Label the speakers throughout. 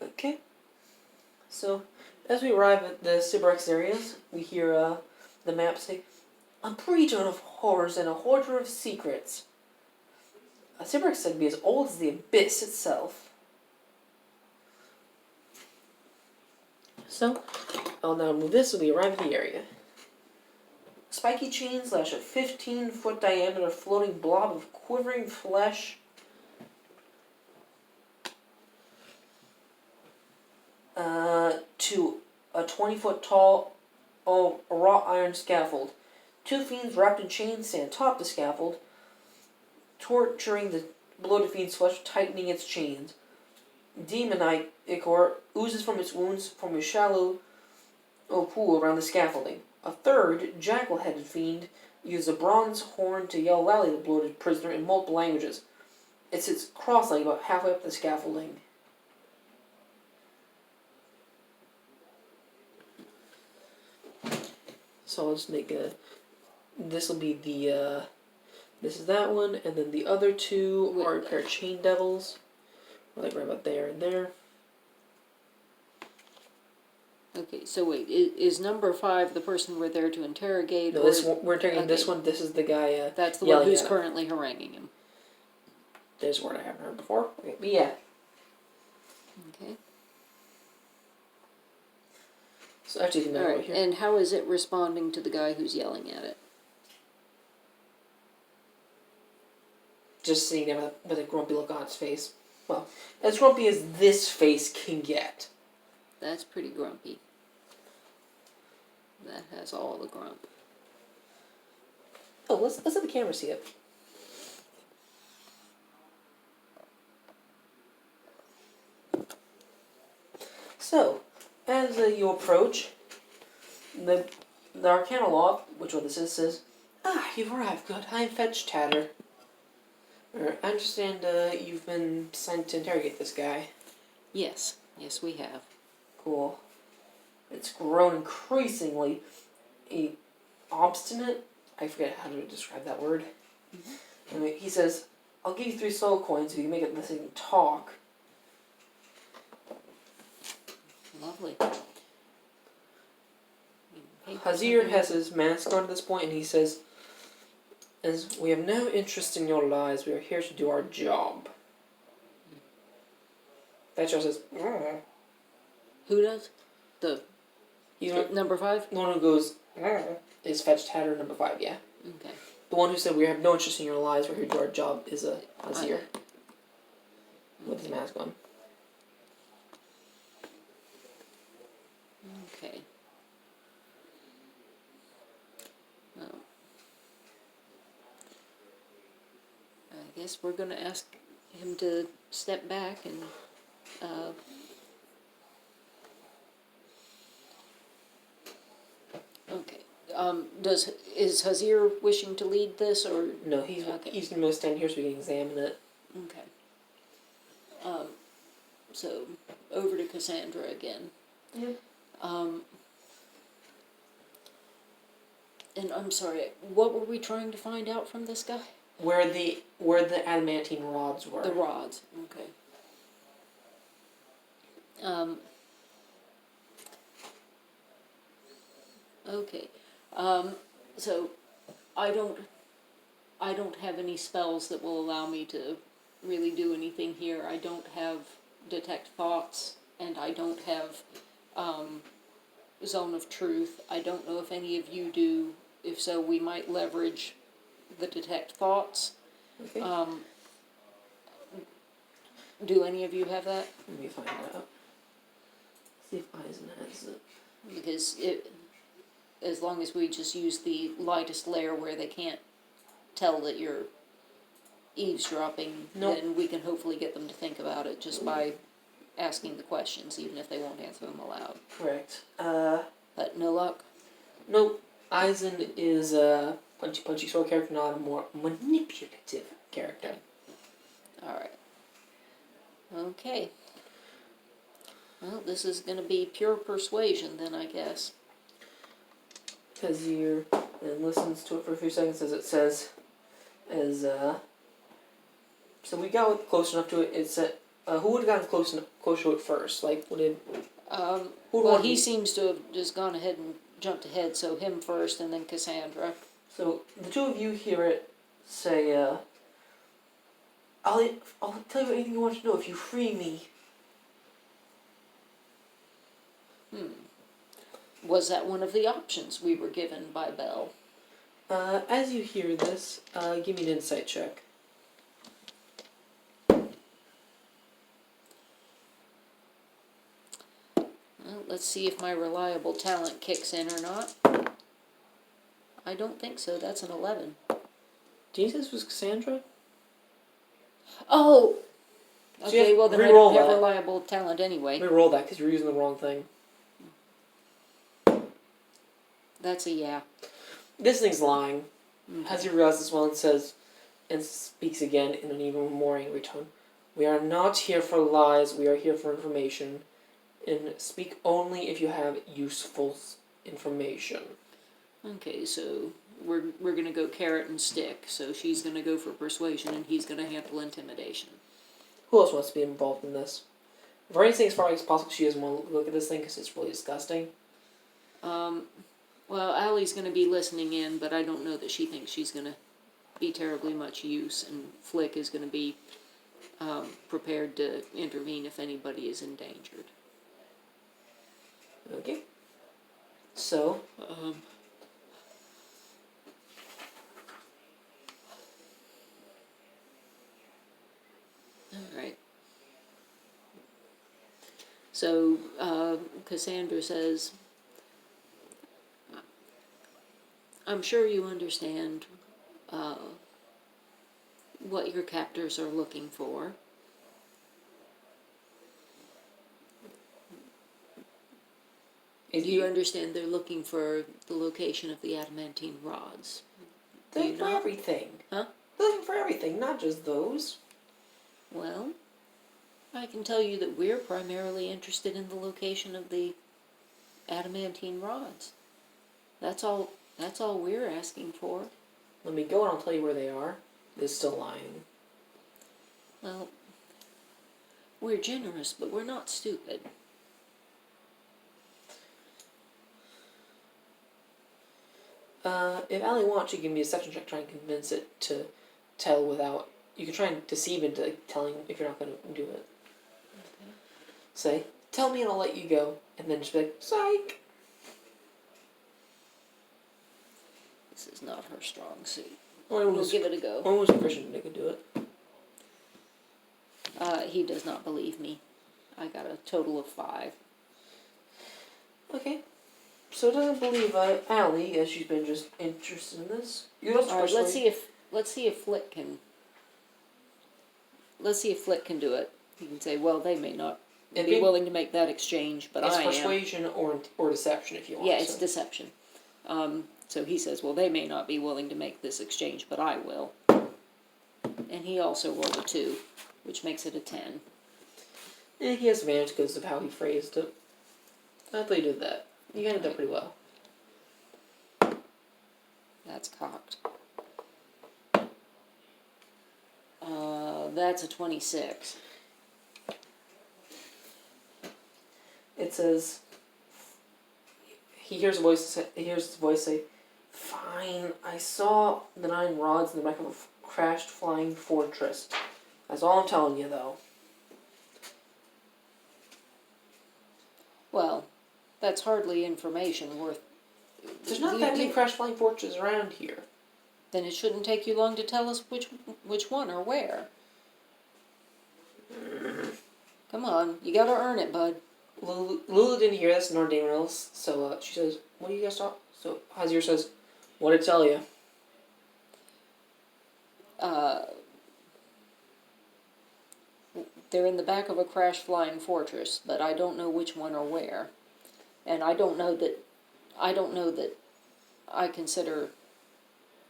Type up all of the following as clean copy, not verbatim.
Speaker 1: Okay. So, as we arrive at the Sybarex areas, we hear the map say, "A breeder of horrors and a hoarder of secrets." Sybarex said to be as old as the abyss itself. So, I'll now move this so we arrive at the area. Spiky chains lash a 15-foot diameter floating blob of quivering flesh to a 20-foot tall wrought iron scaffold. Two fiends wrapped in chains stand atop the scaffold, torturing the bloated fiend's flesh, tightening its chains. Demonite ichor oozes from its wounds from a shallow pool around the scaffolding. A third, jackal-headed fiend, uses a bronze horn to yell loudly at the bloated prisoner in multiple languages. It sits cross-legged about halfway up the scaffolding. So I'll just make a... This will be the... this is that one, and then the other two are a pair of chain devils. Like right about there and there.
Speaker 2: Okay, so wait, is number 5 the person we're there to interrogate?
Speaker 1: No, we're interrogating this one. This is the guy
Speaker 2: that's the one who's currently haranguing him.
Speaker 1: There's a word I haven't heard before. Okay, but yeah.
Speaker 2: Okay.
Speaker 1: So actually, you
Speaker 2: Alright, and how is it responding to the guy who's yelling at it?
Speaker 1: Just seeing him with a grumpy look on its face. Well, as grumpy as this face can get.
Speaker 2: That's pretty grumpy. That has all the grump.
Speaker 1: Oh, let's let the camera see it. So, as you approach, the Arcana Law, which one this is, says, "Ah, you've arrived. Good. I'm Fetch Tatter. I understand you've been sent to interrogate this guy."
Speaker 2: Yes. Yes, we have.
Speaker 1: Cool. It's grown increasingly obstinate. I forget how to describe that word. Mm-hmm. Anyway, he says, "I'll give you 3 soul coins if you can make it this thing talk."
Speaker 2: Lovely.
Speaker 1: Hazir has his mask on at this point, and he says, "As we have no interest in your lies, we are here to do our job." Fetcher says, "Mm."
Speaker 2: Who does? Number 5?
Speaker 1: The one who goes, "Mm," is Fetch Tatter number 5, yeah.
Speaker 2: Okay.
Speaker 1: The one who said, "We have no interest in your lies, we're here to do our job," is a Hazir. With his mask on.
Speaker 2: Okay. Well, I guess we're going to ask him to step back and okay. Is Hazir wishing to lead this, or
Speaker 1: no? He's going to stand here so we can examine it.
Speaker 2: Okay. So over to Cassandra again.
Speaker 1: Yep.
Speaker 2: And I'm sorry, what were we trying to find out from this guy?
Speaker 1: Where the adamantine rods were.
Speaker 2: The rods. Okay. Okay. So I don't have any spells that will allow me to really do anything here. I don't have detect thoughts, and I don't have zone of truth. I don't know if any of you do. If so, we might leverage the detect thoughts.
Speaker 1: Okay.
Speaker 2: Do any of you have that?
Speaker 1: Let me find out. See if Eisen has it.
Speaker 2: Because as long as we just use the lightest layer where they can't tell that you're eavesdropping, then we can hopefully get them to think about it just by asking the questions, even if they won't answer them aloud.
Speaker 1: Correct.
Speaker 2: But no luck?
Speaker 1: Nope. Eisen is a punchy sort of character, not a more manipulative character.
Speaker 2: Alright. Okay. Well, this is going to be pure persuasion then, I guess.
Speaker 1: Hazir then listens to it for a few seconds as it says, so we got close enough to it. It said, Who would have gotten close to it first? Like, would it?
Speaker 2: Well, he seems to have just gone ahead and jumped ahead, so him first and then Cassandra.
Speaker 1: So the two of you hear it say, I'll tell you anything you want to know if you free me.
Speaker 2: Was that one of the options we were given by Bell?
Speaker 1: As you hear this, give me an insight check.
Speaker 2: Well, let's see if my reliable talent kicks in or not. I don't think so. That's an 11.
Speaker 1: Do you think this was Cassandra?
Speaker 2: Oh!
Speaker 1: So you
Speaker 2: Okay,
Speaker 1: have
Speaker 2: well then I
Speaker 1: re-roll
Speaker 2: don't have
Speaker 1: that.
Speaker 2: reliable talent anyway.
Speaker 1: Re-roll that because you're using the wrong thing.
Speaker 2: That's a yeah.
Speaker 1: This thing's lying.
Speaker 2: Okay.
Speaker 1: As you realize this one says, and speaks again in an even more angry tone. We are not here for lies, we are here for information. And speak only if you have useful information.
Speaker 2: Okay, so we're gonna go carrot and stick. So she's gonna go for persuasion and he's gonna handle intimidation.
Speaker 1: Who else wants to be involved in this? For anything as far as possible, she doesn't want to look at this thing because it's really disgusting.
Speaker 2: Well, Allie's gonna be listening in, but I don't know that she thinks she's gonna be terribly much use, and Flick is gonna be prepared to intervene if anybody is endangered.
Speaker 1: Okay. So,
Speaker 2: Alright. So, Cassandra says, I'm sure you understand what your captors are looking for. Do you understand they're looking for the location of the adamantine rods?
Speaker 1: they're looking for everything.
Speaker 2: Huh?
Speaker 1: They're looking for everything, not just those.
Speaker 2: Well, I can tell you that we're primarily interested in the location of the adamantine rods. That's all we're asking for.
Speaker 1: Let me go and I'll tell you where they are. They're still lying.
Speaker 2: Well, we're generous, but we're not stupid.
Speaker 1: If Allie wants, she can give me a deception check, try and convince it to tell without. You can try and deceive into telling if you're not going to do it.
Speaker 2: Okay.
Speaker 1: Say, tell me and I'll let you go. And then just be like, psych!
Speaker 2: This is not her strong suit.
Speaker 1: We'll
Speaker 2: give it a go.
Speaker 1: When was Christian they could do it?
Speaker 2: He does not believe me. I got a total of 5.
Speaker 1: Okay. So it doesn't believe Allie, as she's been just interested in this. You also
Speaker 2: Alright, let's see if Flick can. Let's see if Flick can do it. He can say, well, they may not be willing to make that exchange, but I am.
Speaker 1: It's persuasion or deception if you want.
Speaker 2: Yeah, it's deception. So he says, well, they may not be willing to make this exchange, but I will. And he also rolled a 2, which makes it a 10.
Speaker 1: And he has advantage because of how he phrased it. I thought you did that. You handled that pretty well.
Speaker 2: That's cocked. That's a 26.
Speaker 1: It says, he hears a voice. He hears his voice say, "Fine, I saw the 9 rods in the back of a crashed flying fortress. That's all I'm telling you, though."
Speaker 2: Well, that's hardly information worth.
Speaker 1: There's not that many crashed flying fortresses around here.
Speaker 2: Then it shouldn't take you long to tell us which one or where. Come on, you gotta earn it, bud.
Speaker 1: Lulu didn't hear this, nor anyone else, so she says, "What do you guys talk?" So Hazir says, "What did it tell you?"
Speaker 2: They're in the back of a crash flying fortress, but I don't know which one or where. And I don't know that I consider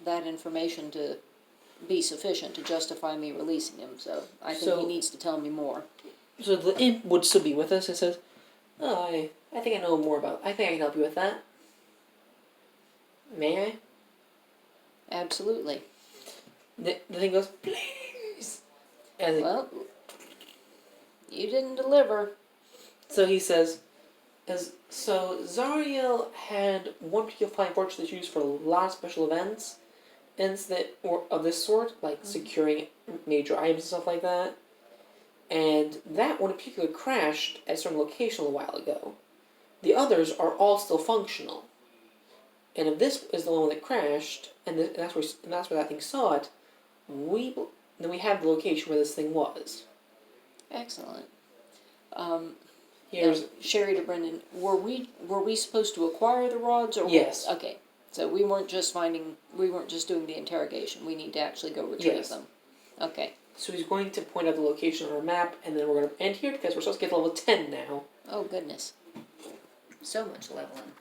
Speaker 2: that information to be sufficient to justify me releasing him, so I think he needs to tell me more.
Speaker 1: So the imp would still be with us and says, "Oh, I think I know more about. I think I can help you with that. May I?"
Speaker 2: Absolutely.
Speaker 1: The thing goes, "Please." And
Speaker 2: Well, You didn't deliver.
Speaker 1: So he says, so Zariel had one particular flying fortress that's used for a lot of special events, or of this sort, like securing major items and stuff like that. And that one in particular crashed at a certain location a while ago. The others are all still functional. And if this is the one that crashed, and that's where that thing saw it, then we have the location where this thing was.
Speaker 2: Excellent.
Speaker 1: Here's
Speaker 2: now, Sherry to Brendan. Were we supposed to acquire the rods, or
Speaker 1: yes?
Speaker 2: Okay, so we weren't just doing the interrogation. We need to actually go retrieve them. Okay.
Speaker 1: So he's going to point out the location on our map, and then we're going to end here because we're supposed to get to level 10 now.
Speaker 2: Oh goodness. So much leveling.